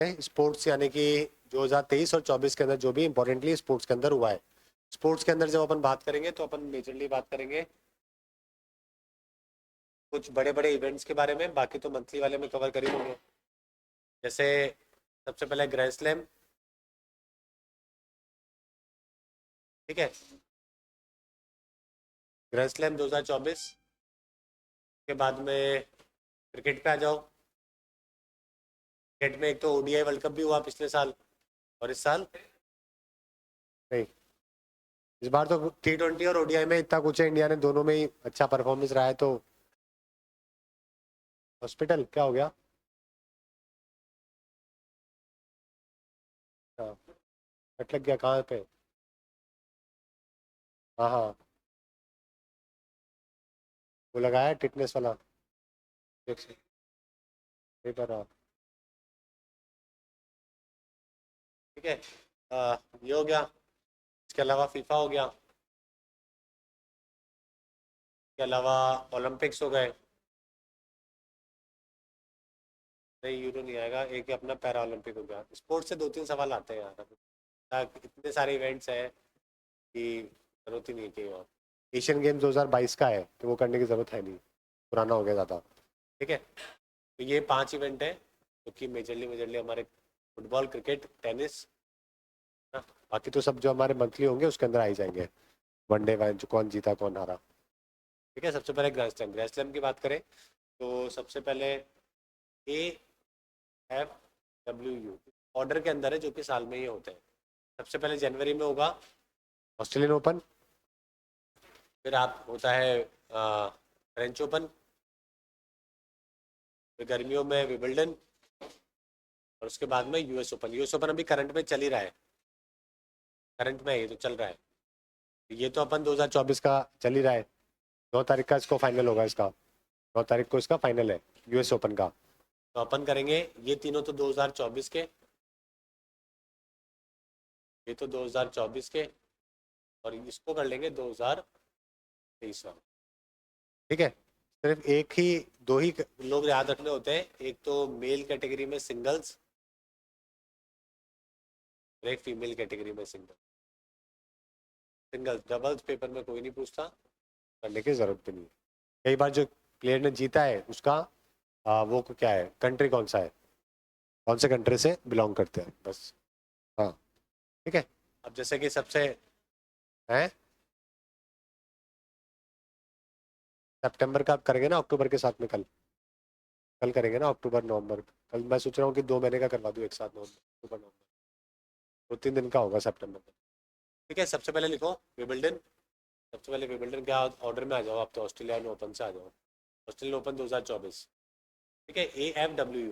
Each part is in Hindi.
स्पोर्ट्स यानी कि 2023 और 24 के अंदर जो भी इंपॉर्टेंटली स्पोर्ट्स के अंदर हुआ है। स्पोर्ट्स के अंदर जब अपन बात करेंगे तो अपन मेजरली बात करेंगे कुछ बड़े बड़े इवेंट्स के बारे में, बाकी तो मंथली वाले में कवर कर ही होंगे। जैसे सबसे पहले ग्रैंड स्लैम, ठीक है, ग्रैंड स्लैम 2024 के बाद में क्रिकेट पे आ जाओ। क्रिकेट में एक तो ओडीआई वर्ल्ड कप भी हुआ पिछले साल, और इस साल नहीं, इस बार तो T20 और ओडीआई में इतना कुछ है, इंडिया ने दोनों में ही अच्छा परफॉर्मेंस रहा है। तो हॉस्पिटल क्या हो गया? हाँ, कट लग गया कहाँ पे? हाँ हाँ, वो लगाया टिटनेस वाला इंजेक्शन पेपर। हाँ ठीक है। ये हो गया। इसके अलावा फीफा हो गया, इसके अलावा ओलंपिक्स हो गए। नहीं, यूरो नहीं आएगा, एक ही अपना पैरा ओलंपिक हो गया। स्पोर्ट्स से दो तीन सवाल आते हैं यार, इतने सारे इवेंट्स हैं कि जरूरत ही नहीं है कि और एशियन गेम्स 2022 का है तो वो करने की जरूरत है नहीं, पुराना हो गया ज़्यादा। ठीक है, तो ये 5 इवेंट है जो कि मेजरली मेजरली हमारे फुटबॉल, क्रिकेट, टेनिस, हाँ, बाकी तो सब जो हमारे मंथली होंगे उसके अंदर आ ही जाएंगे। वनडे मैच जो कौन जीता कौन हारा। ठीक है, सबसे पहले ग्रैंड स्लैम, ग्रैंड स्लैम की बात करें तो सबसे पहले AFWU ऑर्डर के अंदर है जो कि साल में ही होते हैं। सबसे पहले जनवरी में होगा ऑस्ट्रेलियन ओपन, फिर आप होता है फ्रेंच ओपन, फिर गर्मियों में विंबलडन, और उसके बाद में यूएस ओपन। यूएस ओपन अभी करंट में चल ही रहा है, करंट में ये तो चल रहा है। ये तो अपन 2024 का चल ही रहा है। 9 तारीख का इसको फाइनल होगा इसका, 9 तारीख को इसका फाइनल है यूएस ओपन का। तो अपन करेंगे ये तीनों तो 2024 के, ये तो 2024 के, और इसको कर लेंगे 2023 वाला। ठीक है, सिर्फ एक ही, दो ही लोग याद रखने होते हैं, एक तो मेल कैटेगरी में सिंगल्स और एक फीमेल कैटेगरी में सिंगल। सिंगल्स डबल्स पेपर में कोई नहीं पूछता, करने की जरूरत भी नहीं है। कई बार जो प्लेयर ने जीता है उसका वो क्या है, कंट्री कौन सा है, कौन से कंट्री से बिलोंग करते हैं, बस। हाँ ठीक है। अब जैसे कि सबसे है, सितंबर का आप करेंगे ना अक्टूबर के साथ में? कल, कल करेंगे ना अक्टूबर नवंबर। कल मैं सोच रहा हूँ कि 2 महीने का करवा दूँ एक साथ, नवंबर अक्टूबर नवंबर, 2-3 दिन का होगा सितंबर में। ठीक है, सबसे पहले लिखो विंबलडन। सबसे पहले विंबलडन के ऑर्डर में आ जाओ आप, तो ऑस्ट्रेलियन ओपन से आ जाओ। Australian open 2024। ठीक है, AFWU।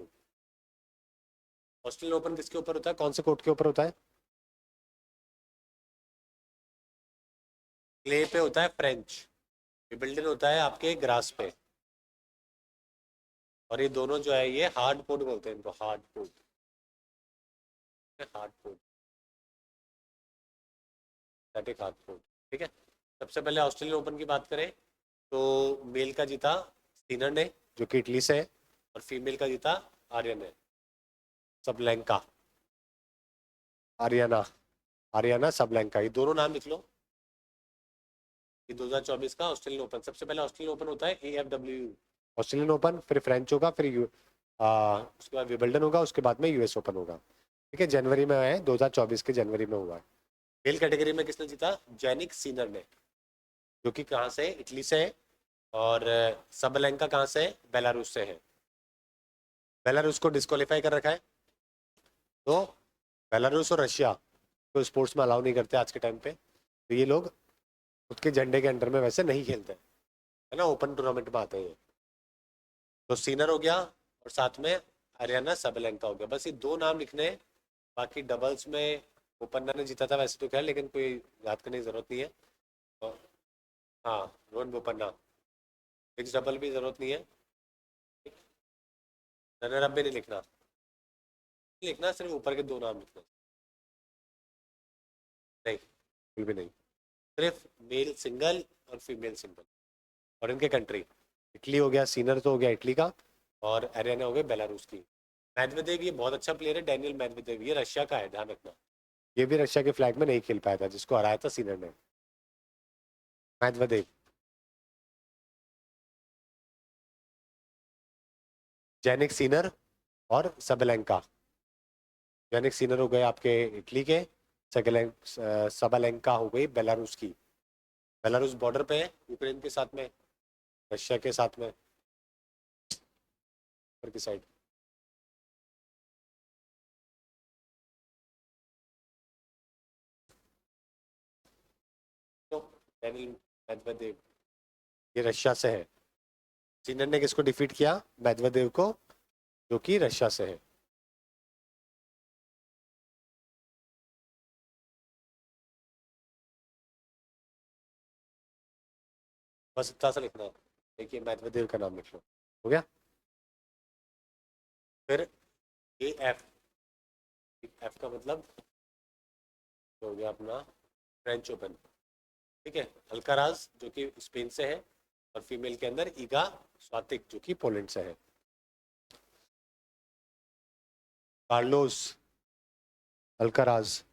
ऑस्ट्रेलियन ओपन किसके ऊपर होता है, कौन से कोर्ट के ऊपर होता है? क्ले पे होता है, फ्रेंच। विंबलडन होता है आपके ग्रास पे। और ये दोनों जो है ये हार्ड कोर्ट बोलते हैं इनको, hard court, hard court, static hard court. ठीक है, सबसे पहले ऑस्ट्रेलियन ओपन की बात करें तो मेल का जीता स्टीनर ने जो कि इटली से है, और फीमेल का जीता आर्यन है, सबलेंका, आर्यना, आर्यना सबलेंका, ये दोनों नाम लिख लो। ये 2024 का ऑस्ट्रेलियन ओपन, सबसे पहले ऑस्ट्रेलियन ओपन होता है AFWU, ऑस्ट्रेलियन ओपन, फिर फ्रेंच होगा, फिर उसके बाद विंबलडन होगा, उसके बाद में यूएस ओपन होगा। ठीक है, जनवरी में है, 2024 के जनवरी में हुआ है। मेल कैटेगरी में किसने जीता? जैनिक सीनर ने, जो कि कहाँ से है, इटली से है, और सबलेंका कहाँ से है, बेलारूस से है। बेलारूस को डिस्क्वालीफाई कर रखा है, तो बेलारूस और रशिया को स्पोर्ट्स में अलाउ नहीं करते आज के टाइम पे, तो ये लोग खुद के झंडे के अंडर में वैसे नहीं खेलते हैं, है ना, ओपन टूर्नामेंट में आते हैं ये। तो सीनर हो गया, और साथ में हरियाणा सबलेंका हो गया, बस ये दो नाम लिखने हैं। बाकी डबल्स में ओपनर ने जीता था वैसे तो खैर, लेकिन कोई याद करने की जरूरत नहीं है। तो, हाँ, रोहन बोपन्ना। मिक्स डबल भी जरूरत नहीं है। रनर अप भी नहीं लिखना, लिखना सिर्फ ऊपर के दो नाम लिखना, नहीं बिल्कुल भी नहीं, सिर्फ मेल सिंगल और फीमेल सिंगल, और इनके कंट्री। इटली हो गया, सीनर तो हो गया इटली का, और हरियाणा हो गया बेलारूस की। मेदवेदेव ये बहुत अच्छा प्लेयर है, डैनियल मेदवेदेव, ये रशिया का है, ध्यान रखना। ये भी रशिया के फ्लैग में नहीं खेल पाया था, जिसको हराया था सीनर ने, मेदवेदेव। जेनिक सीनर और सबलेंका। जेनिक सीनर हो गए आपके इटली के, सबलेंका हो गई बेलारूस की। बेलारूस बॉर्डर पे है यूक्रेन के साथ में, रशिया के साथ में, ऊपर की साइड। तो डैनियल मेदवेदेव ये रशिया से है। सीनर ने किसको डिफीट किया? मेदवेदेव को, जो कि रशिया से है। बस इतना सा लिखना है, देखिए मेदवेदेव का नाम लिख लो, हो गया। फिर ए एफ, एफ का मतलब हो गया अपना फ्रेंच ओपन। ठीक है, अल्काराज जो कि स्पेन से है, और फीमेल के अंदर ईगा स्वातिक जो कि पोलैंड से है। कार्लोस अल्काराज,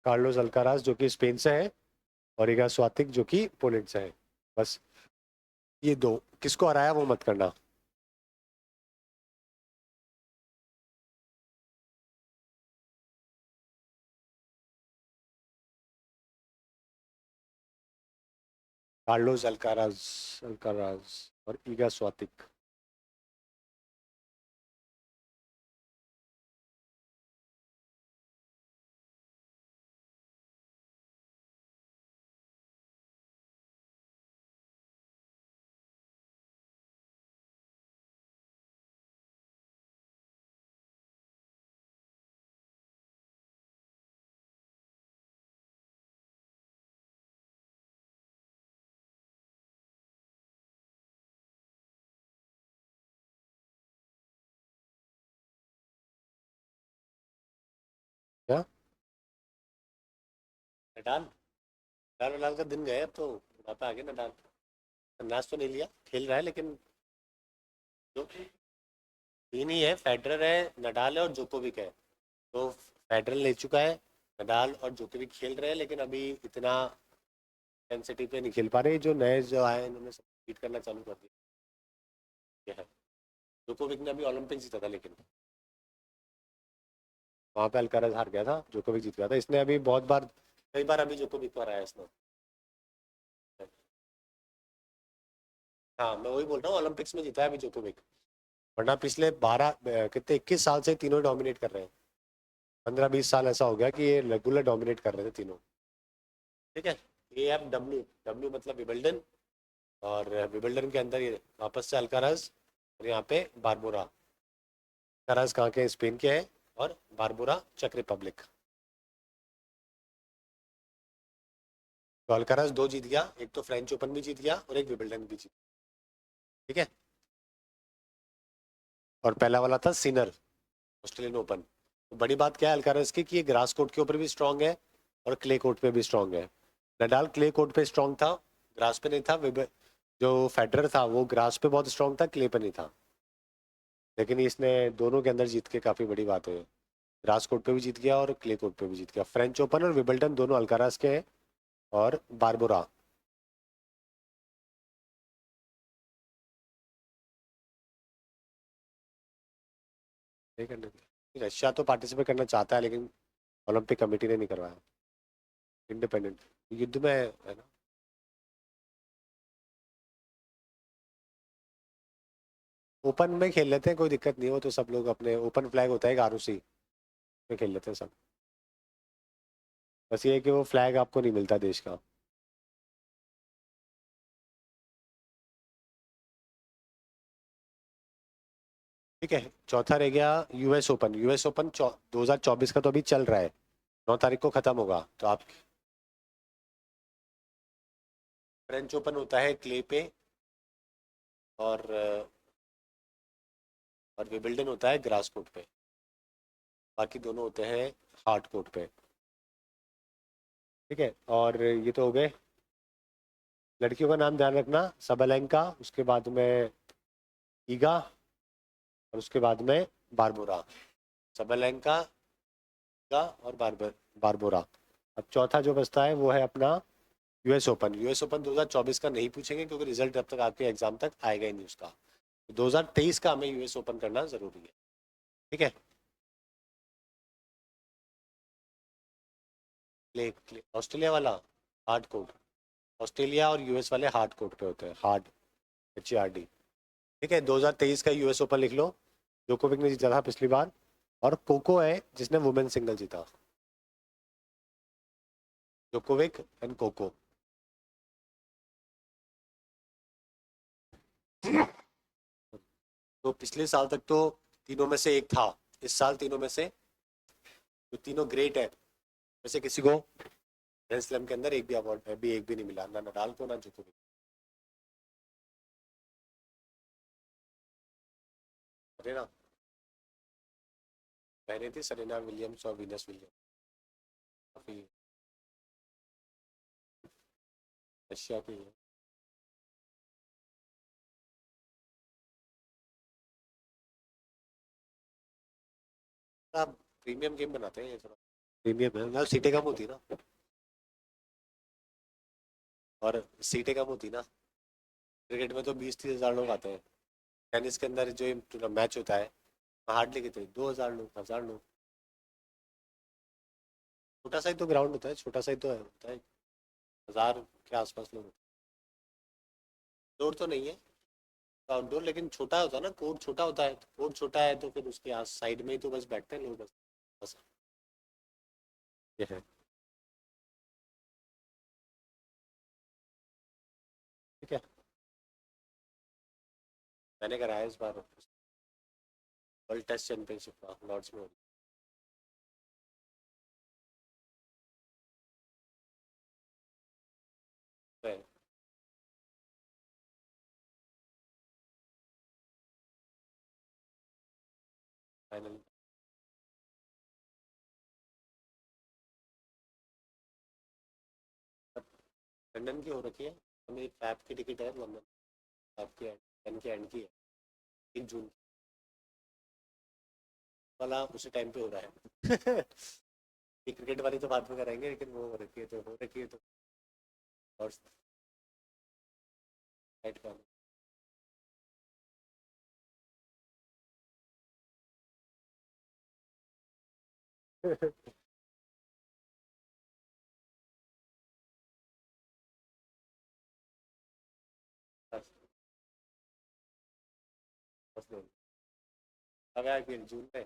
कार्लोस अल्काराज जो कि स्पेन से है, और ईगा स्वातिक जो कि पोलैंड से है। बस ये दो, किसको हराया वो मत करना। कार्लोस अल्काराज, अल्काराज और ईगा स्वातिक। क्या? नडाल, नडाल नडाल का दिन गए, अब तो वहाँ पे आ गए नडाल। संन्यास तो नहीं लिया, खेल रहा है लेकिन। जो तीन ही है, फेडरर है, नडाल है और जोकोविक है। तो फेडरर ले चुका है, नडाल और जोकोविक खेल रहे हैं, लेकिन अभी इतना इंटेंसिटी पे नहीं खेल पा रहे। जो नए जो आए इन्होंने सब बीट करना चालू कर दिया है। जोकोविक ने अभी ओलंपिक जीता था, लेकिन वहाँ पे अल्काराज हार गया था, जोकोविक जीत गया था। इसने अभी बहुत बार, कई बार अभी जोकोविक को हराया इसने। हाँ मैं वही बोल रहा हूँ, ओलंपिक्स में जीता है अभी जोकोविक। वरना पिछले 12 कितने 21 साल से तीनों डोमिनेट कर रहे हैं। 15-20 साल ऐसा हो गया कि ये रेगुलर डोमिनेट कर रहे थे तीनों। ठीक है। ए एफ डब्ल्यू, डब्ल्यू मतलब विबल्डन, और विबल्डन के अंदर ये वापस से अल्काराज, और यहाँ पे बारबोरा। अल्काराज कहाँ के हैं? स्पेन के हैं, और बारबोरा चेक रिपब्लिक। तो अल्काराज दो जीत गया, एक तो फ्रेंच ओपन भी जीत गया और एक विबल्डन भी जीत। ठीक है। और पहला वाला था सिनर, ऑस्ट्रेलियन ओपन। तो बड़ी बात क्या है अल्काराज की, कि ये ग्रास कोर्ट के ऊपर भी स्ट्रांग है और क्ले कोर्ट पे भी स्ट्रांग है। नडाल क्ले कोर्ट पे स्ट्रांग था, ग्रास पे नहीं था। जो फेडरर था वो ग्रास पे बहुत स्ट्रांग था, क्ले पे नहीं था। लेकिन इसने दोनों के अंदर जीत के काफी बड़ी बात है। ग्रास कोर्ट पे भी जीत गया और क्ले कोर्ट पे भी जीत गया। फ्रेंच ओपन और विबल्टन दोनों अल्काराज के हैं, और बारबोरा। नहीं करने दिया। रशिया तो पार्टिसिपेट करना चाहता है, लेकिन ओलंपिक कमेटी ने नहीं करवाया। इंडिपेंडेंट युद्ध में है ना। ओपन में खेल लेते हैं, कोई दिक्कत नहीं हो तो। सब लोग अपने ओपन फ्लैग होता है आरओसी में खेल लेते हैं सब। बस ये है कि वो फ्लैग आपको नहीं मिलता देश का। ठीक है, चौथा रह गया यूएस ओपन। यूएस ओपन 2024 का तो अभी चल रहा है, 9 तारीख को खत्म होगा। तो आप, फ्रेंच ओपन होता है क्ले पे, और विबिल्डन होता है ग्रास कोर्ट पे। बाकी दोनों होते हैं हार्ड कोर्ट पे। ठीक है, और ये तो हो गए। लड़कियों का नाम ध्यान रखना, सबलेंका, उसके बाद में ईगा और उसके बाद में बारबोरा। सबैलेंका, ईगा और बारबोरा। अब चौथा जो बचता है वो है अपना यूएस ओपन। यूएस ओपन 2024 का नहीं पूछेंगे क्योंकि रिजल्ट जब तक आपके एग्जाम तक आएगा ही नहीं उसका। 2023 का हमें यूएस ओपन करना जरूरी है। ठीक है। ऑस्ट्रेलिया वाला हार्ड कोड। ऑस्ट्रेलिया और यूएस वाले हार्ड कोड पे होते हैं, हार्ड, HARD। ठीक है, 2023 का यूएस ओपन लिख लो। जोकोविक ने जीता था पिछली बार। और कोको है जिसने वुमेन सिंगल जीता। Djokovic and Coco. तो पिछले साल तक तो तीनों में से एक था। इस साल तीनों में से जो तीनों ग्रेट है वैसे किसी को ग्रैंड स्लैम के अंदर एक भी अवार्ड भी एक भी नहीं मिला, ना नडाल को ना जोकोविक। सरेना पहने थी, सरेना विलियम्स और वीनस विलियम्स। काफी रशिया की है। प्रीमियम गेम बनाते हैं ये थोड़ा। प्रीमियम है ना, सीटें कम होती ना। और सीटें कम होती ना। क्रिकेट में तो 20-30 हज़ार लोग आते हैं। टेनिस के अंदर जो मैच होता है हार्डली कितने 2,000 लोग, 1,000 लोग। छोटा सा ही तो ग्राउंड होता है, छोटा सा ही तो होता है। 1,000 के आसपास लोग होते हैं। इंडोर तो नहीं है, आउटडोर, लेकिन छोटा होता है ना, कोर्ट छोटा होता है। कोर्ट छोटा है तो फिर उसके आस साइड में ही तो बस बैठते हैं लोग बस। बस ये है। ठीक है। मैंने कराया इस बार वर्ल्ड टेस्ट चैंपियनशिप का लॉर्ड्स में हो रहा है। फाइनल लंदन की हो रखी है। मेरी फैब की टिकट है लंदन। फैब की एंड की एंड की है 3 जून वाला, उसी टाइम पे हो रहा है। ये क्रिकेट वाली तो बाद में कराएंगे, लेकिन वो हो रखी है तो हो रखी है तो। और साइड का बस बस दो। अब यार फिर जून में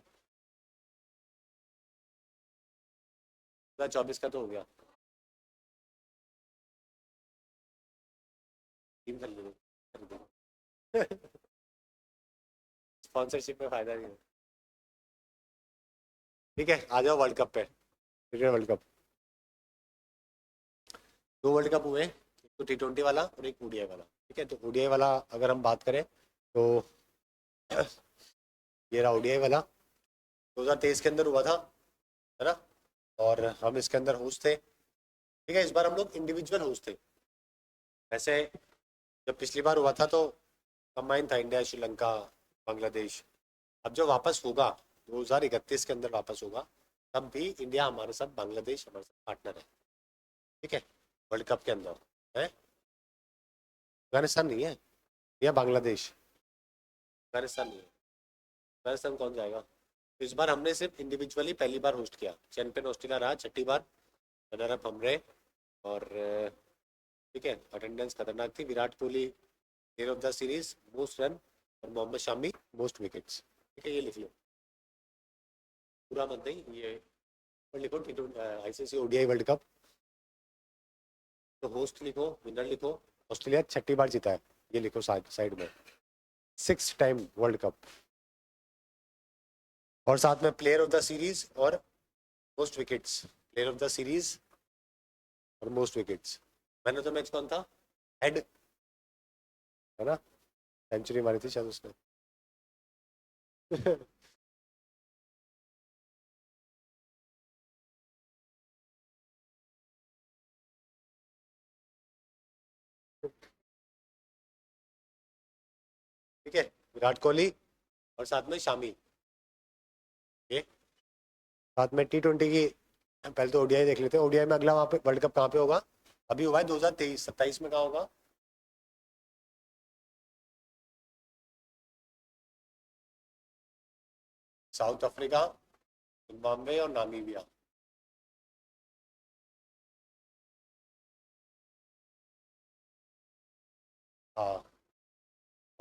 2024 का तो हो गया। टीम खरीदो। स्पॉन्सरशिप में फायदा नहीं है। ठीक है, आ जाओ वर्ल्ड कप पे। Cricket world cup. 2 world cup हुए, एक तो T20 वाला और एक ODI वाला। ठीक है, तो ODI वाला अगर हम बात करें तो ये रहा ODI वाला। 2023 के अंदर हुआ था, है ना। और हम इसके अंदर होस्ट थे। ठीक है, इस बार हम लोग इंडिविजुअल होस्ट थे। वैसे जब पिछली बार हुआ था तो कंबाइन था, इंडिया, श्रीलंका, बांग्लादेश। अब जो वापस होगा 2031 के अंदर वापस होगा, तब भी इंडिया हमारे साथ, बांग्लादेश हमारे साथ पार्टनर है। ठीक है, वर्ल्ड कप के अंदर है। अफगानिस्तान नहीं है, या बांग्लादेश। अफगानिस्तान नहीं है। अफगानिस्तान कौन जाएगा। तो इस बार हमने सिर्फ इंडिविजुअली पहली बार होस्ट किया। चैंपियन ऑस्ट्रेलिया रहा 6ठी बार। रनर अप हम रहे। और ठीक है, अटेंडेंस खतरनाक थी। Virat Kohli player of the series, most run, और मोहम्मद शामी मोस्ट विकेट्स। ठीक है, ये लिख लो। पूरा मत नहीं ये लिखो। ICC ODI world cup. तो होस्ट लिखो, विनर लिखो। ऑस्ट्रेलिया 6ठी बार जीता है, ये लिखो साइड साइड में। 6 टाइम वर्ल्ड कप। और साथ में प्लेयर ऑफ द सीरीज और most wickets. Player of the series और most wickets. Man of the match कौन था। हेड, है ना। सेंचुरी मारी थी शायद उसने। ठीक है, विराट कोहली और साथ में शामी। ये साथ में T20 की, पहले तो ओडीआई देख लेते हैं। ओडीआई में अगला वहाँ पे वर्ल्ड कप कहाँ पे होगा? अभी हुआ है 2023, 27 में कहाँ होगा? साउथ अफ्रीका, जिम्बाब्वे और नामीबिया। हाँ,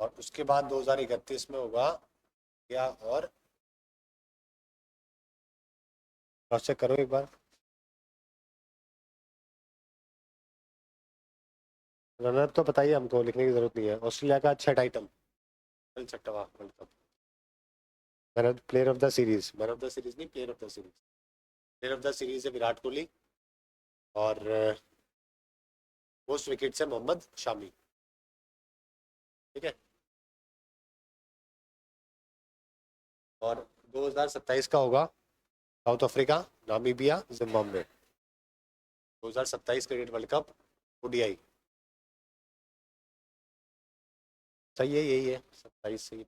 और उसके बाद 2031 में होगा क्या? और क्रॉस चेक करो एक बार। रनर तो पता ही है हमको, लिखने की जरूरत नहीं है। ऑस्ट्रेलिया का छठा आइटम, छठवा world cup. Man of player of the series, man of the series नहीं, player of the series. Player of the series है विराट कोहली, और मोस्ट विकेट्स है मोहम्मद शामी। ठीक है। और 2027 का होगा south Africa, Namibia, Zimbabwe. 2027 cricket world cup ODI. सही है, यही है 27 सही।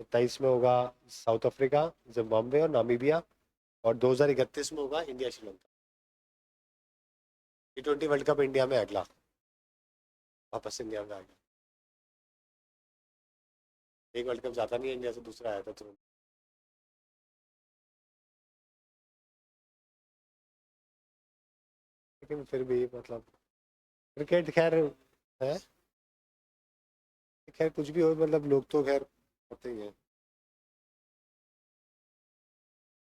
27 में होगा साउथ अफ्रीका, जिम्बाब्वे और नामीबिया। और 2031 में होगा India Sri Lanka. T20 world cup India में अगला, वापस इंडिया में आ गया। एक वर्ल्ड कप जाता नहीं है इंडिया से, दूसरा आया था तुरंत। लेकिन फिर भी मतलब क्रिकेट खैर है, खैर कुछ भी हो, मतलब लोग तो खैर होते ही है।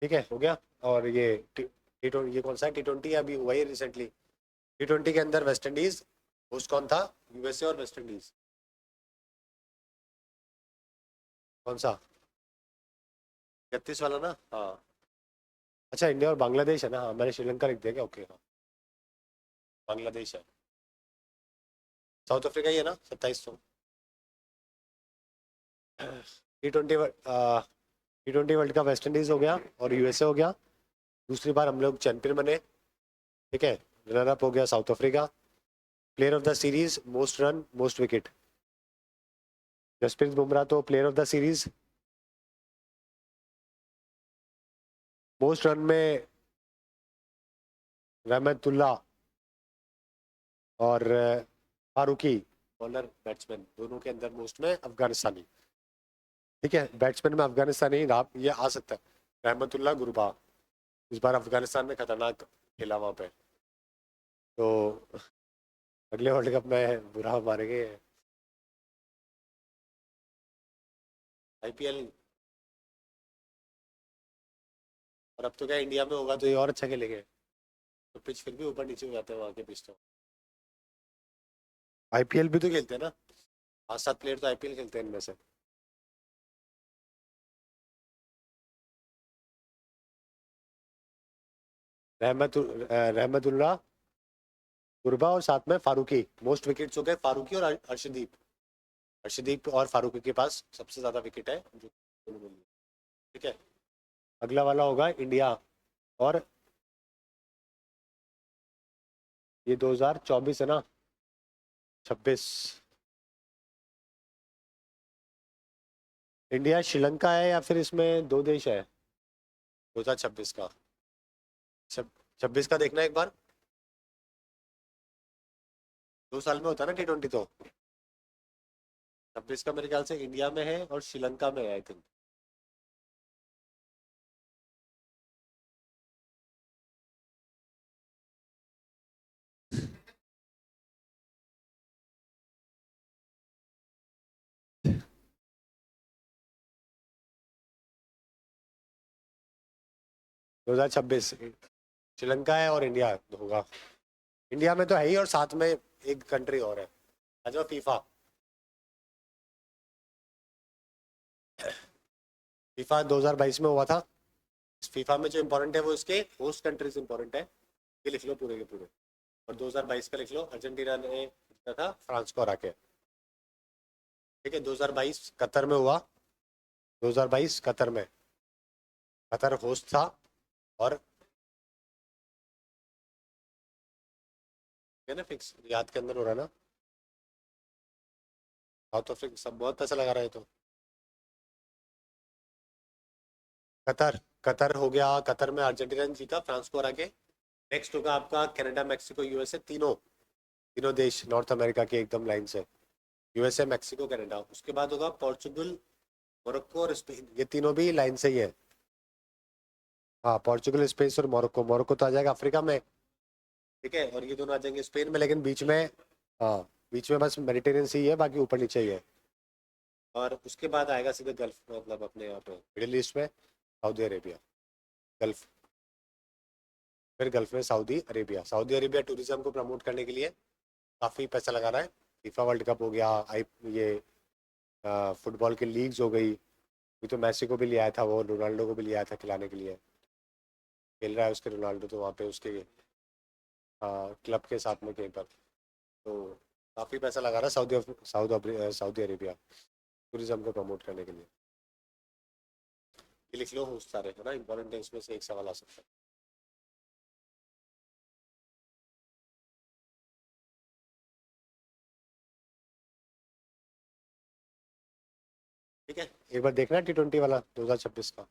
ठीक है, हो गया। और ये टी 20, ये कौन सा है? T20 अभी हुआ ही रिसेंटली। T20 के अंदर वेस्ट इंडीज होस्ट कौन था? यूएसए और वेस्ट इंडीज। कौन सा? 31 वाला ना? हाँ। अच्छा, इंडिया और बांग्लादेश है ना? हाँ, मैंने श्रीलंका लिख दिया क्या? ओके, हाँ, बांग्लादेश है। साउथ अफ्रीका ही है ना 27? T20 T20 world cup West Indies हो गया और यूएसए हो गया। दूसरी बार हम लोग चैंपियन बने। ठीक है। रनर अप हो गया South Africa. Player of the series, most run, most wicket. Jasprit Bumrah तो player of the series. Most run में रहमतुल्लाह और फारूकी, बॉलर बैट्समैन दोनों के अंदर मोस्ट में अफगानिस्तानी। ठीक है, बैट्समैन में अफगानिस्तानी ये आ सकता है, रहमतुल्लाह गुरबाज। इस बार अफगानिस्तान में खतरनाक खेला वहां पे, तो अगले वर्ल्ड कप में बुरा मारेंगे। आईपीएल। और अब तो क्या इंडिया में होगा तो ये और अच्छा खेलेंगे। तो पिच फिर भी ऊपर नीचे हो जाते हैं वहाँ के पिच तो। आईपीएल भी तो खेलते हैं ना, 5-7 प्लेयर तो आईपीएल खेलते हैं इनमें से। रहमतुल्लाह गुरबा और साथ में फारूकी। मोस्ट विकेट्स हो गए फारूकी और अर्शदीप। अर्शदीप और फारूकी के पास सबसे ज्यादा विकेट है जो दोनों में लिए। ठीक है। अगला वाला होगा इंडिया और, ये 2024 है ना? 26। इंडिया श्रीलंका है या फिर इसमें दो देश है? 2026 का, 26 का देखना एक बार। 2 साल में होता है ना T20 तो। 26 का मेरे ख्याल से इंडिया में है और श्रीलंका में है आई थिंक। दो हजार छब्बीस श्रीलंका है और इंडिया होगा। इंडिया में तो है ही, और साथ में एक कंट्री और है। अच्छा, फीफा। फीफा 2022 में हुआ था। इस फीफा में जो इम्पोर्टेंट है वो इसके होस्ट कंट्रीज इंपॉर्टेंट है। ये लिख लो पूरे के पूरे। और 2022 का लिख लो, अर्जेंटीना ने जीता था फ्रांस को हरा के। ठीक है, 2022 कतर में हुआ। 2022 कतर में, कतर होस्ट था। और है ना फिक्स, याद के अंदर हो रहा है ना। साउथ अफ्रीका सब बहुत पैसा लगा रहा है तो। कतर, कतर हो गया, कतर में अर्जेंटीना ने जीता फ्रांस को हरा के। नेक्स्ट होगा आपका कनाडा, मैक्सिको, यूएसए, तीनों तीनों देश नॉर्थ अमेरिका के एकदम लाइन से। USA, Mexico, Canada. उसके बाद होगा पोर्चुगल, मोरक्को और स्पेन, ये तीनों भी लाइन से ही है। हाँ, पोर्चुगल, स्पेन और मोरक्को। मोरक्को तो आ जाएगा अफ्रीका में, ठीक है, और ये दोनों आ जाएंगे स्पेन में, लेकिन बीच में, हाँ, बीच में बस मेडिटेरियन सी है, बाकी ऊपर नीचे ही है। और उसके बाद आएगा सीधे गल्फ, मतलब अपने यहाँ पे मिडिल ईस्ट में सऊदी अरेबिया, गल्फ। फिर गल्फ में Saudi Arabia. Saudi Arabia tourism को प्रमोट करने के लिए काफ़ी पैसा लगा रहा है। फीफा वर्ल्ड कप हो गया, आई ये फुटबॉल की लीग्स हो गई। अभी तो मैसी को भी लिया था, वो रोनाल्डो को भी लिया था खिलाने के लिए। खेल रहा है उसके रोनाल्डो तो वहाँ पे उसके क्लब के साथ में कहीं पर। तो काफ़ी पैसा लगा रहा है सऊदी अरेबिया टूरिज्म को प्रमोट करने के लिए। ये लिख लो सारे, है ना, इंपॉर्टेंट है, इसमें से एक सवाल आ सकता है। ठीक है, एक बार देखना T20 वाला 2026 का।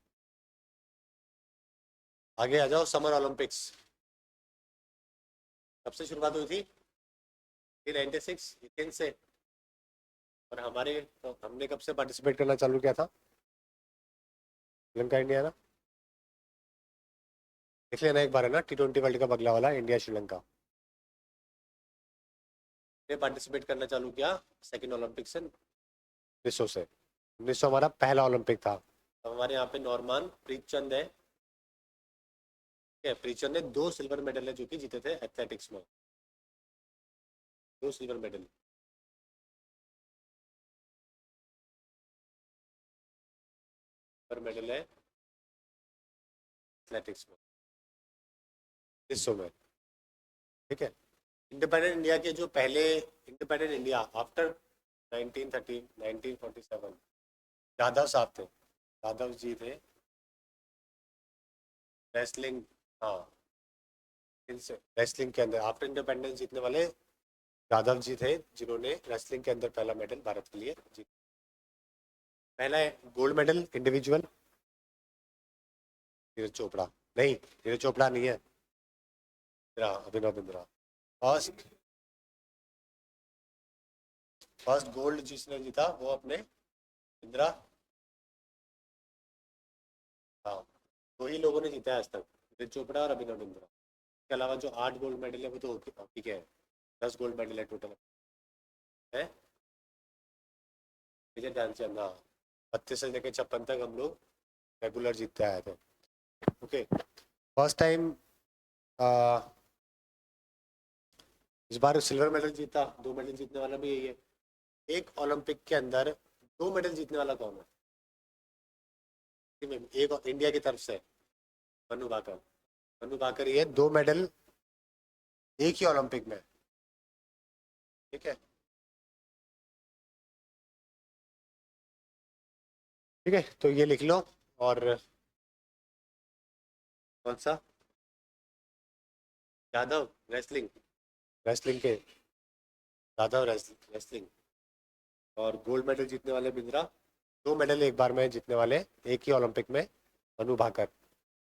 आगे आ जाओ, समर ओलंपिक्स कब से शुरुआत हुई थी? 1996 एथेंस से। और हमारे तो हमने कब से पार्टिसिपेट करना चालू किया था? श्रीलंका इंडिया ना, देख लेना एक बार, है ना, T20 वर्ल्ड कप अगला वाला इंडिया श्रीलंका। ने पार्टिसिपेट करना चालू किया सेकेंड ओलंपिक से 1900 से। 1900 हमारा पहला ओलंपिक था। अब हमारे यहाँ पे नॉर्मान प्रीतचंद है, ठीक है, प्रीतचंद ने 2 सिल्वर मेडल है जो कि जीते थे एथलेटिक्स में, 2 सिल्वर मेडल। सिल्वर मेडल है एथलेटिक्स में 1900 में, ठीक है। इंडिपेंडेंट इंडिया के जो पहले, इंडिपेंडेंट इंडिया आफ्टर 1930 1947, यादव साहब थे, यादव जी थे रेसलिंग, हाँ, रेसलिंग के अंदर आफ्टर इंडिपेंडेंस जीतने वाले यादव जी थे, जिन्होंने रेसलिंग के अंदर पहला मेडल भारत के लिए जीता। पहला gold medal individual Neeraj Chopra, नहीं नीरज चोपड़ा नहीं है, Abhinav Bindra. First first gold जिसने जीता वो अपने बिंद्रा, हाँ, 2 ही लोगों ने जीता है आज तक, नीरज चोपड़ा और अभिनव बिंद्रा। इसके अलावा जो 8 गोल्ड मेडल है वो तो हॉकी के हैं, 10 गोल्ड मेडल है टोटल है। मेजर ध्यानचंद, हाँ, 32 से लेकर 56 तक हम लोग रेगुलर जीतते आए थे। ओके, फर्स्ट टाइम इस बार सिल्वर मेडल जीता, 2 मेडल जीतने वाला भी यही है। एक ओलंपिक के अंदर 2 मेडल जीतने वाला कौन है? एक इंडिया की तरफ से मनु भाकर, मनु भाकर, ये 2 मेडल एक ही ओलंपिक में, ठीक है, ठीक है, तो ये लिख लो। और कौन सा? यादव रेसलिंग, रेसलिंग के यादव रेसलिंग। और गोल्ड मेडल जीतने वाले बिंद्रा, 2 मेडल एक बार में जीतने वाले एक ही ओलंपिक में मनु भाकर।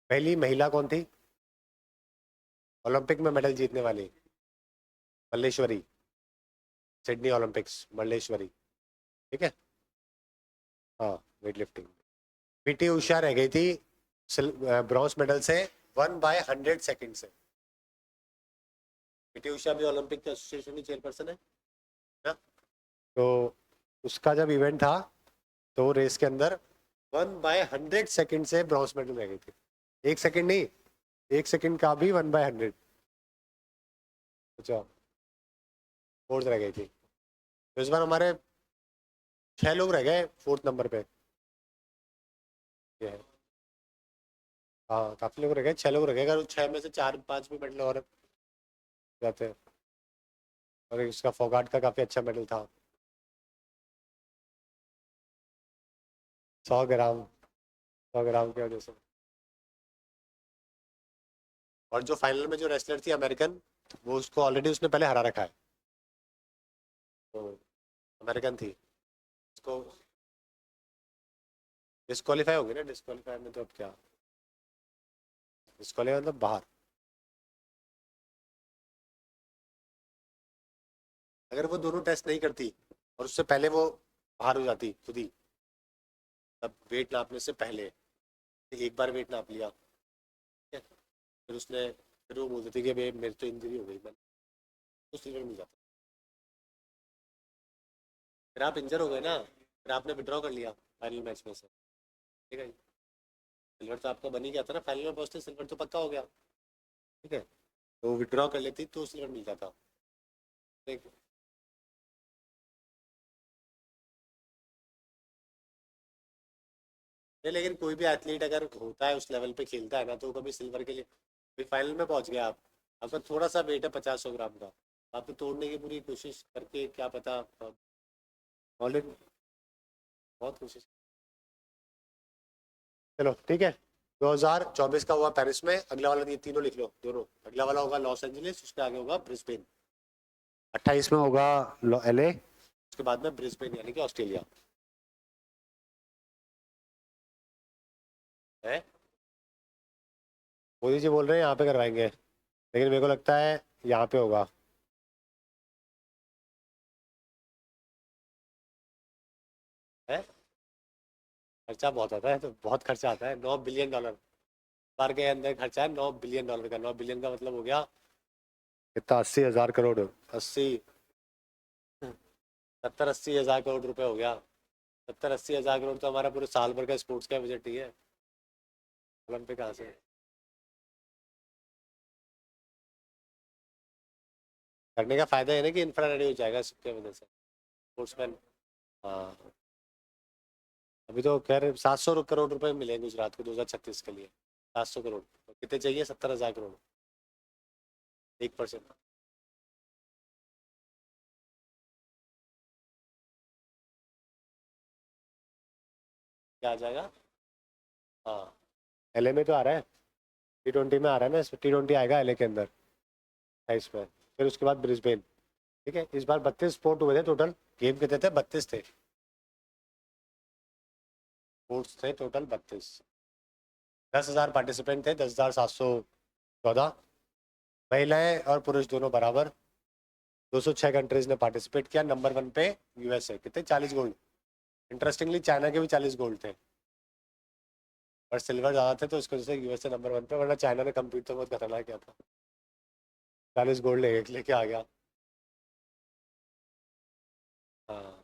पहली महिला कौन थी ओलंपिक में मेडल जीतने वाली? मल्लेश्वरी, सिडनी ओलंपिक्स, मल्लेश्वरी, ठीक है, हाँ, वेट लिफ्टिंग। पीटी उषा रह गई थी ब्रॉन्ज मेडल से 1/100 सेकेंड से। पीटी उषा भी ओलंपिक के एसोसिएशन की चेयरपर्सन है ना। तो उसका जब इवेंट था तो रेस के अंदर 1/100 सेकेंड से ब्रॉन्ज मेडल रह गई थी। 1 सेकेंड नहीं, 1 सेकेंड का भी 1/100। अच्छा, फोर्थ रह गई थी। तो इस बार हमारे 6 लोग रह गए फोर्थ नंबर पे, ये है। हाँ, काफी लोग रह गए, 6 लोग रह गए, अगर 6 में से 4 5 भी मेडल और जाते हैं। और इसका फोगाट का काफी अच्छा मेडल था, 100 ग्राम, 100 ग्राम की वजह से। और जो फाइनल में जो रेसलर थी अमेरिकन, वो उसको ऑलरेडी उसने पहले हरा रखा है, तो अमेरिकन थी उसको डिस्क्वालीफाई होगी ना, डिस्क्वालीफाई में तो अब क्या, डिस्क्वालीफाई मतलब बाहर। अगर वो दोनों टेस्ट नहीं करती और उससे पहले वो बाहर हो जाती खुद ही, तब वेट नापने से पहले एक बार वेट नाप लिया, ठीक है, फिर उसने फिर वो बोलती थी कि भाई मेरी तो इंजरी हो गई, मैं तो सिल्वर मिल जाता। फिर आप इंजर हो गए ना, फिर आपने विड्रॉ कर लिया फाइनल मैच में से, ठीक है, सिल्वर तो आपका बन ही गया था ना, फाइनल में पहुंचते सिल्वर तो पक्का हो गया, ठीक है, तो विड्रॉ कर लेती तो सिल्वर मिल जाता। ठीक। नहीं, लेकिन कोई भी एथलीट अगर होता है उस लेवल पे खेलता है ना, तो कभी सिल्वर के लिए, फिर फाइनल में पहुंच गया आप, आपका थोड़ा सा वेट है 50-100 ग्राम का, आप तो तोड़ने की पूरी कोशिश करके क्या पता, ऑलरेडी बहुत कोशिश। चलो ठीक है, 2024 का हुआ पेरिस में, अगला वाला ये तीनों लिख लो दोनों, अगला वाला होगा लॉस एंजलिस, उसके आगे होगा ब्रिस्बेन, 28 में होगा LA, उसके बाद में ब्रिस्बेन यानी कि ऑस्ट्रेलिया है। मोदी जी बोल रहे हैं यहाँ पे करवाएंगे, लेकिन मेरे को लगता है यहाँ पे होगा। है, खर्चा बहुत आता है, तो बहुत खर्चा आता है, $9 बिलियन बार के अंदर खर्चा है, $9 बिलियन का, 9 बिलियन का मतलब हो गया कितना, 80,000 करोड़, 70-80 हज़ार करोड़ रुपए हो गया, 70-80 हज़ार करोड़ तो हमारा पूरे साल भर का स्पोर्ट्स का बजट ही है, ओलंपिक कहाँ से। करने का फायदा है ना कि इंफ्रा रेडी हो जाएगा सबके वजह से, स्पोर्ट्समैन। हाँ, अभी तो खैर 700 करोड़ रुपए मिलेंगे गुजरात को 2036 के लिए, 700 करोड़, तो कितने चाहिए, 70,000 करोड़, 1%। क्या आ जाएगा। हाँ, LA में तो आ रहा है, T20 में आ रहा है ना, T20 आएगा LA के अंदर 28 में, फिर उसके बाद ब्रिस्बेन। ठीक है, इस बार 32 स्पोर्ट हुए थे टोटल, गेम कितने थे, 32 थे, स्पोर्ट्स थे टोटल 32, 10,000 पार्टिसिपेंट थे, 10,714, महिलाएं और पुरुष दोनों बराबर, 206 कंट्रीज ने पार्टिसिपेट किया, नंबर 1 पे USA, कितने, 40 गोल्ड, इंटरेस्टिंगली चाइना के भी 40 गोल्ड थे, पर सिल्वर ज़्यादा थे तो इसकी वजह से USA नंबर 1 पे, वरना चाइना ने कम्पीट तो बहुत खतरनाक किया था, 40 गोल्ड लेके आ गया। हाँ,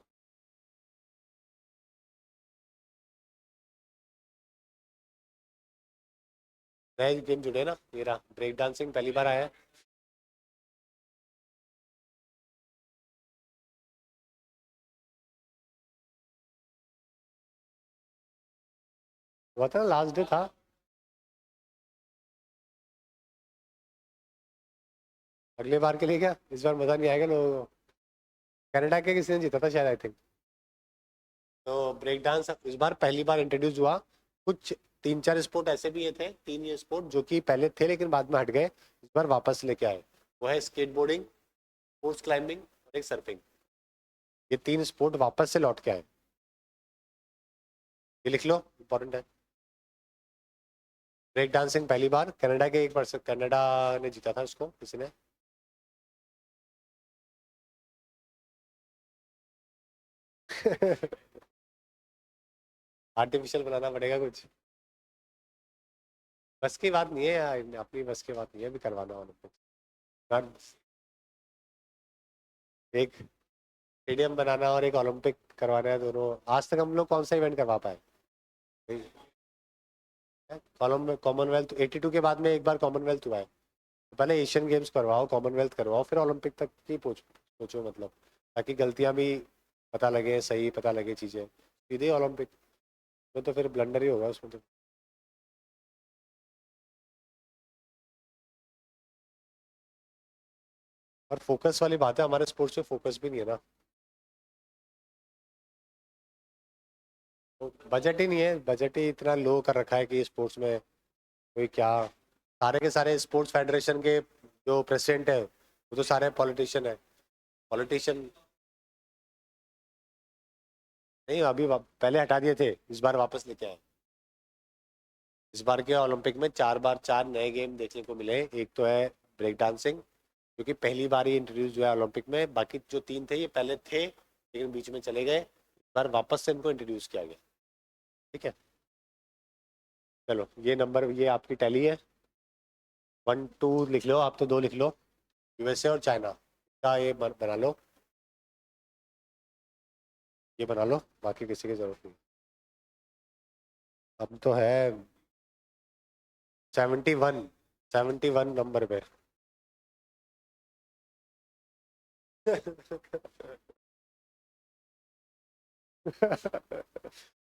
नए गेम जुड़े ना, ये रहा ब्रेक डांसिंग पहली बार आया है। हुआ था ना, लास्ट डे था। अगले बार के लिए क्या, इस बार मजा नहीं आएगा लोगों को। कनाडा के किसी ने जीता था शायद, आई थिंक। तो ब्रेक डांस इस बार पहली बार इंट्रोड्यूस हुआ, कुछ 3-4 स्पोर्ट ऐसे भी ये थे, 3 ये स्पोर्ट जो कि पहले थे लेकिन बाद में हट गए, इस बार वापस लेके आए, वो है स्केट बोर्डिंग, स्पोर्ट्स क्लाइंबिंग और एक सर्फिंग, ये 3 स्पोर्ट वापस से लौट के आए, ये लिख लो, इंपॉर्टेंट है। ब्रेक डांसिंग पहली बार, कनाडा के एक पर्सन, कनाडा ने जीता था उसको किसी ने। आर्टिफिशियल बनाना पड़ेगा कुछ, बस की बात नहीं है यार, अपनी बस की बात नहीं है अभी करवाना वालों को। बस एक स्टेडियम बनाना और एक ओलंपिक करवाना है, दोनों आज तक हम लोग कौन सा इवेंट करवा पाए। कॉमनवेल्थ 82 के बाद में एक बार कॉमनवेल्थ हुआ है, तो पहले एशियन गेम्स करवाओ, कॉमनवेल्थ करवाओ, फिर ओलंपिक तक की सोचो मतलब, ताकि गलतियां भी पता लगे, सही पता लगे चीज़ें, सीधे ओलंपिक में तो फिर ब्लंडर ही होगा उसमें तो। और फोकस वाली बात है, हमारे स्पोर्ट्स में फोकस भी नहीं है ना, तो बजट ही नहीं है, बजट ही इतना लो कर रखा है कि स्पोर्ट्स में कोई क्या, सारे के सारे स्पोर्ट्स फेडरेशन के जो प्रेसिडेंट है वो तो सारे पॉलिटिशियन है, पॉलिटिशियन। नहीं अभी पहले हटा दिए थे, इस बार वापस लेके आए। इस बार के ओलंपिक में 4 बार 4 नए गेम देखने को मिले। एक तो है ब्रेक डांसिंग, जो कि पहली बार ही इंट्रोड्यूस हुआ है ओलंपिक में। बाकी जो 3 थे ये पहले थे लेकिन बीच में चले गए, इस बार वापस से इनको इंट्रोड्यूस किया गया। ठीक है, चलो ये नंबर, ये आपकी टैली है। 1 2 लिख लो, आप तो 2 लिख लो। यूएसए और चाइना का ये बना लो, ये बना लो, बाकी किसी की जरूरत नहीं। अब तो है 71, 71 नंबर पे।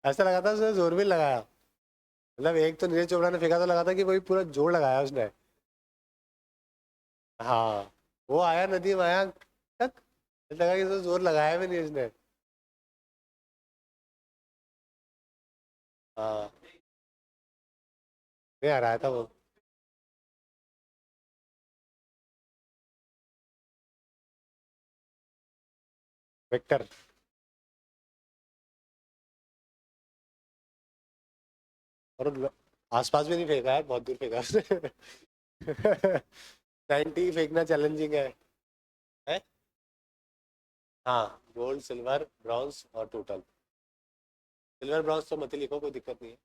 ऐसा लगा था उसने जोर भी लगाया, मतलब एक तो नीरज चोपड़ा ने फेंका तो लगा था कि वही पूरा जोर लगाया उसने। हाँ, वो आया नदी में आया तक, लगा कि उसने जोर लगाया भी नहीं उसने। हाँ, नहीं आ रहा था वो। विक्टर। और आसपास भी नहीं फेंका है, बहुत दूर फेंका उसने। 90 फेंकना चैलेंजिंग है? हाँ, गोल्ड सिल्वर ब्रॉन्ज और टोटल। सिल्वर ब्रॉन्ज तो मत ही लिखो, कोई दिक्कत नहीं है।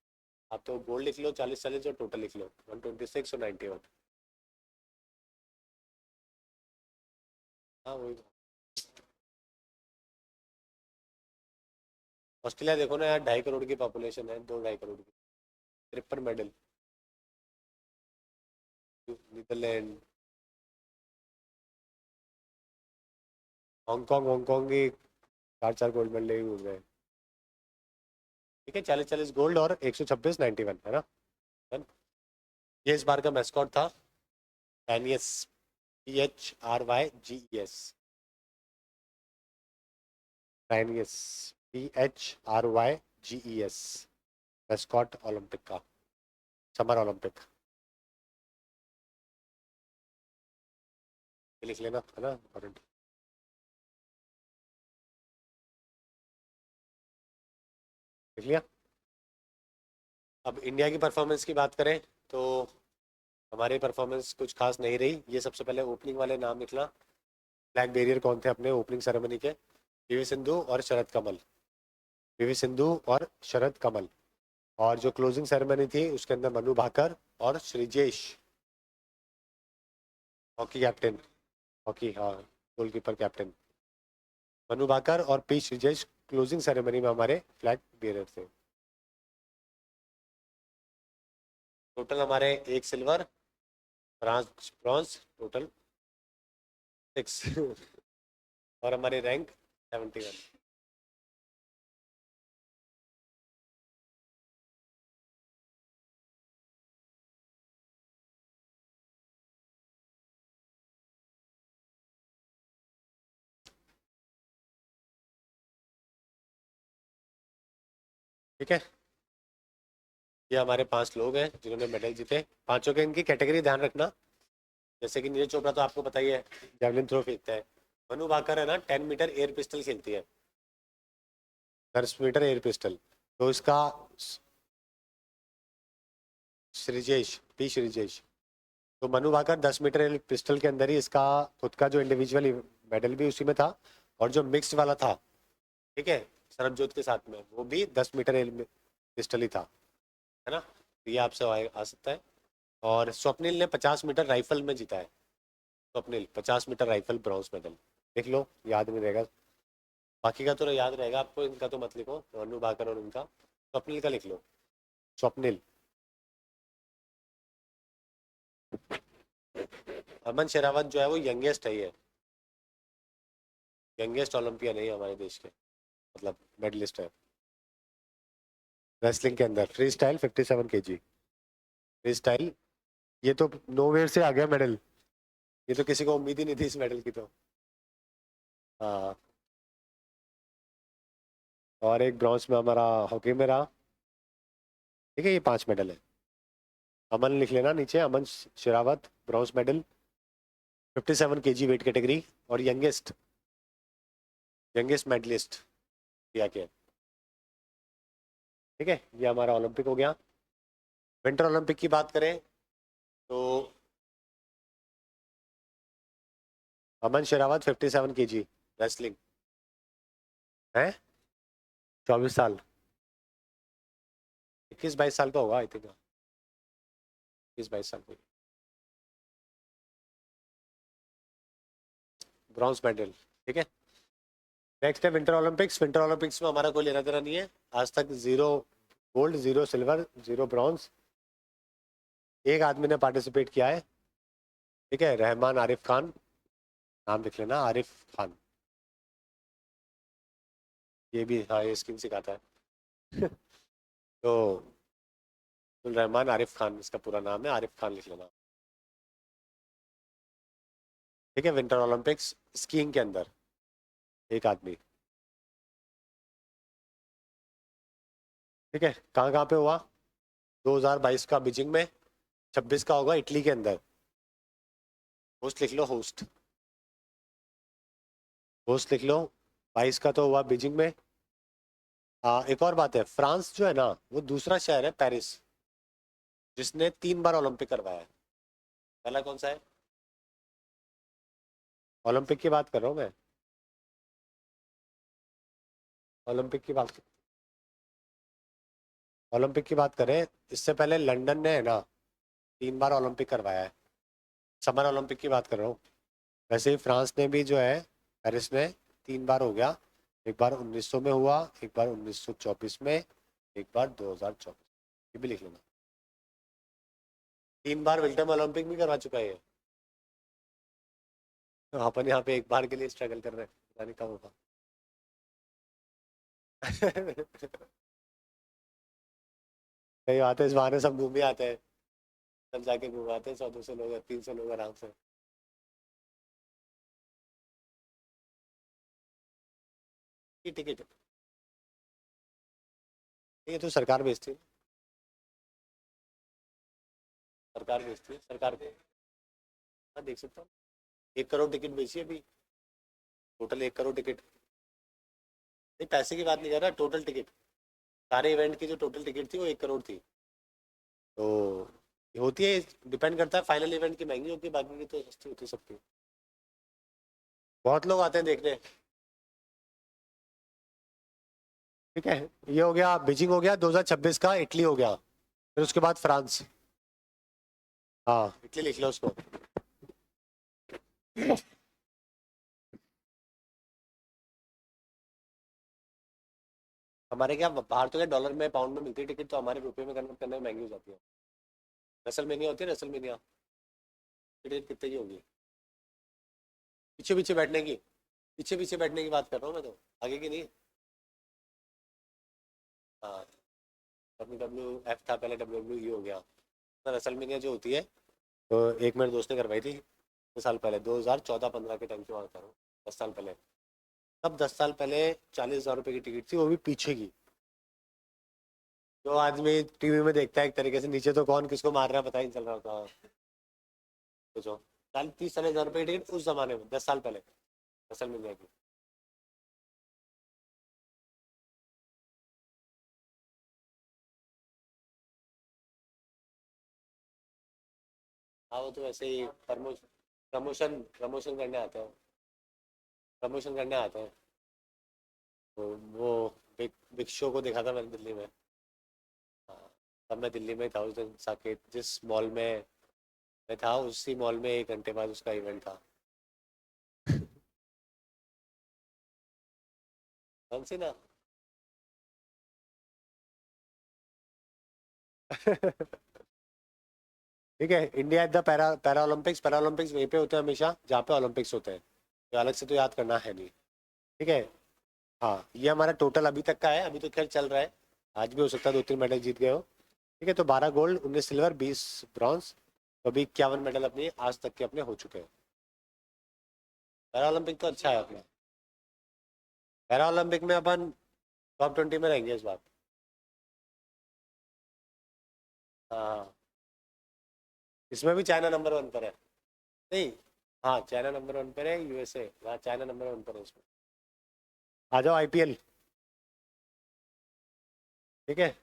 आप तो गोल्ड लिख लो 40 40, और टोटल लिख लो 126 और 91। हाँ वही तो। ऑस्ट्रेलिया देखो ना यार, 2.5 करोड़ की पॉपुलेशन है, 2 2.5 करोड़ की। 53 मेडल। नीदरलैंड। हांगकॉन्ग, हांगकॉन्ग की 4 4 गोल्ड मेडल ही घूम रहे हैं। ठीक है, 40 40 गोल्ड और 126 91, है ना? Done? ये इस बार का मैस्कॉट था, पैनियस, PHRYGES। पैनियस, PHRYGES, मैस्कॉट ओलंपिक का, समर ओलंपिक। ये लिख लेना, है ना, इम्पोर्टेंट। लिख लिया। अब इंडिया की परफॉर्मेंस की बात करें तो हमारी परफॉर्मेंस कुछ खास नहीं रही। ये सबसे पहले ओपनिंग वाले नाम निकला। ब्लैक बैरियर कौन थे अपने ओपनिंग सेरेमनी के? पीवी सिंधु और शरद कमल। पीवी सिंधु और शरद कमल। और जो क्लोजिंग सेरेमनी थी उसके अंदर मनु भाकर और श्रीजेश, हॉकी कैप्टन। हॉकी, हाँ, गोलकीपर कैप्टन मनु भाकर और पी श्रीजेश क्लोजिंग सेरेमनी में हमारे फ्लैग बेरर थे। टोटल हमारे 1 सिल्वर, ब्रॉन्ज, ब्रॉन्ज टोटल 6। और हमारी रैंक 71। ठीक है, ये हमारे 5 लोग हैं जिन्होंने मेडल जीते। पांचों के इनकी कैटेगरी ध्यान रखना। जैसे कि नीरज चोपड़ा तो आपको पता ही है, जेवलिन थ्रो फेंकता है। मनु भाकर है ना, 10 मीटर एयर पिस्टल खेलती है। 10 मीटर एयर पिस्टल। तो इसका श्रीजेश, पी श्रीजेश। तो Manu Bhaker 10 metre air pistol के अंदर ही इसका खुद का जो इंडिविजुअल मेडल भी उसी में था, और जो मिक्स्ड वाला था, ठीक है, सरबजोत के साथ में, वो भी 10 मीटर एयर पिस्टल ही था, है ना? तो ये आपसे आ सकता है। और स्वप्निल ने 50 मीटर राइफल में जीता है। Swapnil 50 metre rifle bronze medal. लिख लो, याद नहीं रहेगा। बाकी का तो याद रहेगा आपको, इनका तो मत लिखो, मनु भाकर और इनका। स्वप्निल का लिख लो, स्वप्निल। अमन शेरावत जो है वो यंगेस्ट है, ये यंगेस्ट ओलंपियन है ये हमारे देश के, मतलब मेडलिस्ट है। रेसलिंग के अंदर free style 57 kg। Free style, ये तो नोवेयर से आ गया मेडल। ये तो किसी को उम्मीद ही नहीं थी इस मेडल की तो। हाँ, और एक ब्रॉन्ज में हमारा हॉकी में रहा। ठीक है, ये 5 मेडल है। अमन लिख लेना नीचे, Aman Sehrawat bronze medal 57 kg weight category और यंगेस्ट मेडलिस्ट किया क्या। ठीक है, ये हमारा ओलंपिक हो गया। विंटर ओलंपिक की बात करें तो अमन शेरावत 57 kg रेसलिंग है, 24 साल, 21-22 साल का होगा आई थिंक, 21-22 साल का। Bronze medal. ठीक है, नेक्स्ट है विंटर ओलंपिक्स। विंटर ओलंपिक्स में हमारा कोई लेना देना नहीं है, आज तक 0 गोल्ड, 0 सिल्वर, 0 ब्रॉन्ज। एक आदमी ने पार्टिसिपेट किया है, ठीक है, रहमान आरिफ खान, नाम लिख लेना, आरिफ खान। ये भी हाँ, ये स्किन सिखाता है तो रहमान आरिफ खान इसका पूरा नाम है, आरिफ खान लिख लेना। ठीक है, विंटर ओलंपिक्स स्कीइंग के अंदर एक आदमी। ठीक है, कहाँ कहाँ पे हुआ, 2022 का बीजिंग में, 26 का होगा इटली के अंदर। होस्ट लिख लो, होस्ट, होस्ट लिख लो। 22 का तो हुआ बीजिंग में। एक और बात है, फ्रांस जो है ना, वो दूसरा शहर है पेरिस जिसने 3 बार ओलंपिक करवाया है। पहला कौन सा है, ओलंपिक की बात कर रहा हूँ मैं, ओलंपिक की बात, ओलंपिक की बात करें, इससे पहले लंदन ने है ना 3 बार ओलंपिक करवाया है। समर ओलंपिक की बात कर रहा हूँ। वैसे ही फ्रांस ने भी जो है, पेरिस में 3 बार हो गया। एक बार 1900 में हुआ, एक बार 1924 में, एक बार 2024, ये भी लिख लेना। 3 बार विल्टम ओलंपिक भी करवा चुका है ये। तो अपन यहाँ पे एक बार के लिए स्ट्रगल कर रहे हैं, पता नहीं कब होगा कई आते हैं, इस बहाने सब घूम ही आते हैं, सब जाके घुमाते हैं, 100-200 लोग, 300 लोग आराम से। ये टिकट, ये तो सरकार बेचती है, सरकार बेचती है, सरकार को। हाँ, देख सकता हूँ, 1 करोड़ टिकट बेची है अभी, टोटल 1 करोड़ टिकट। नहीं, पैसे की बात नहीं कर रहा, टोटल टिकट, सारे इवेंट की जो टोटल टिकट थी वो 1 करोड़ थी। तो ये होती है, डिपेंड करता है, फाइनल इवेंट की महंगी होती है, बाकी की तो सस्ती होती है सबकी। बहुत लोग आते हैं देखने। ठीक है, ये हो गया बीजिंग, हो गया 2026 का इटली हो गया, फिर उसके बाद फ्रांस। हाँ, इटली लिख लो उसको। हमारे क्या बाहर तो क्या डॉलर में पाउंड में मिलती है टिकट, तो हमारे रुपए में कन्वर्ट करने में महंगी हो जाती है। रेसलमेनिया होती है, रेसलमेनिया टिकट कितने की होगी, पीछे पीछे बैठने की, पीछे पीछे बैठने की बात कर रहा हूँ मैं तो, आगे की नहीं। हाँ, WWF था पहले, WWE हो गया। तो रेसलमेनिया जो होती है, तो एक मेरे दोस्त ने करवाई थी 2 साल पहले, 2014-15 के टाइम की बात कर रहा हूँ, 10 साल पहले। तब 10 साल पहले 40,000 रुपये की टिकट थी, वो भी पीछे की। जो आदमी टीवी में देखता है एक तरीके से, नीचे तो कौन किसको मार रहा है पता ही नहीं चल रहा था। सोचो, 40-30-40,000 रुपये की टिकट उस जमाने में, 10 साल पहले, असल में की। हाँ, वो तो वैसे ही प्रमोशन प्रमोशन करने आते हैं, प्रमोशन करने आते हैं। तो वो बिग बिग शो को देखा था मैंने दिल्ली में। हाँ, तब मैं दिल्ली में था उस दिन, साकेत जिस मॉल में मैं था, उसी मॉल में 1 घंटे बाद उसका इवेंट था। कौन सी ना ठीक है, India at the para Olympics. Para Olympics वहीं पे होते हैं हमेशा जहाँ पे ओलंपिक्स होते हैं, तो अलग से तो याद करना है नहीं। ठीक है, हाँ, ये हमारा टोटल अभी तक का है, अभी तो खैर चल रहा है, आज भी हो सकता है 2-3 मेडल जीत गए हो। ठीक है, तो 12 गोल्ड, 19 सिल्वर, 20 ब्रॉन्ज, तो अभी 51 मेडल अपने आज तक के अपने हो चुके हैं। पैरा ओलंपिक तो अच्छा है अपना। पैरा ओलंपिक में अपन टॉप 20 में रहेंगे इस बार। हाँ, इसमें भी चाइना नंबर 1 पर है। नहीं, हाँ चाइना नंबर 1 पर है, यूएसए, हाँ चाइना नंबर 1 पर है इसमें। आ जाओ आईपीएल। ठीक है,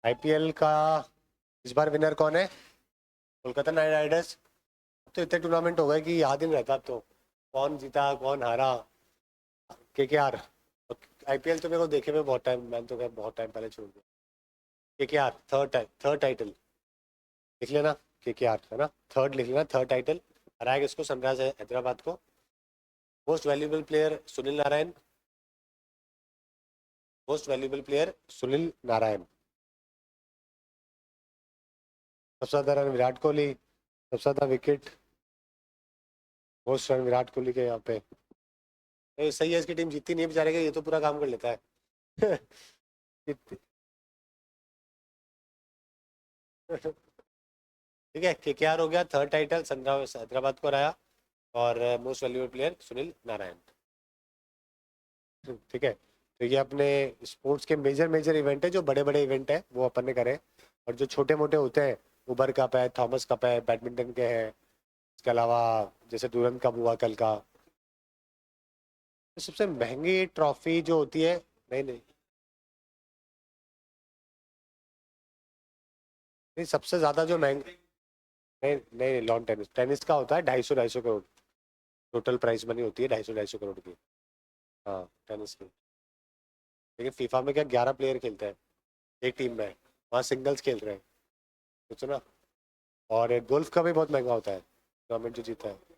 आईपीएल का इस बार विनर कौन है? Kolkata night Riders. तो इतने टूर्नामेंट हो गए कि याद ही नहीं रहता अब तो, कौन जीता कौन हारा। केकेआर। आईपीएल तो मेरे को देखे में बहुत टाइम, मैंने तो खैर बहुत टाइम पहले छोड़ दिया। केकेआर थर्ड टाइटल लिख लेना। केकेआर है ना, थर्ड लिख लेना, थर्ड टाइटल। हराएगा इसको सनराइज हैदराबाद को। Most valuable player Sunil Narayan. Most valuable player Sunil Narayan. सबसे ज्यादा रन विराट कोहली, सबसे ज्यादा wicket, most run Virat Kohli के यहाँ पे। सही है, इसकी टीम जीतती नहीं है बेचारे का, ये तो पूरा काम कर लेता है। ठीक है, केकेआर हो गया थर्ड टाइटल, सनराइजर्स हैदराबाद को हराया। और most valuable player Sunil Narayan. ठीक है, तो ये अपने स्पोर्ट्स के मेजर मेजर इवेंट है, जो बड़े बड़े इवेंट है वो अपन ने करे। और जो छोटे मोटे होते हैं, उबर कप है, थॉमस कप है, बैडमिंटन के हैं, इसके अलावा जैसे दुरंत कप हुआ कल का। तो सबसे महंगी ट्रॉफी जो होती है, नहीं नहीं नहीं, सबसे ज्यादा जो महंगी, नहीं नहीं नहीं, लॉन टेनिस, टेनिस का होता है 250 करोड़। टोटल प्राइस मनी होती है 250 करोड़ की। हाँ टेनिस की। लेकिन फीफा में क्या 11 प्लेयर खेलते हैं एक टीम में, वहाँ सिंगल्स खेल रहे हैं, सोचो ना। और गोल्फ का भी बहुत महंगा होता है टूर्नामेंट जो जीता है।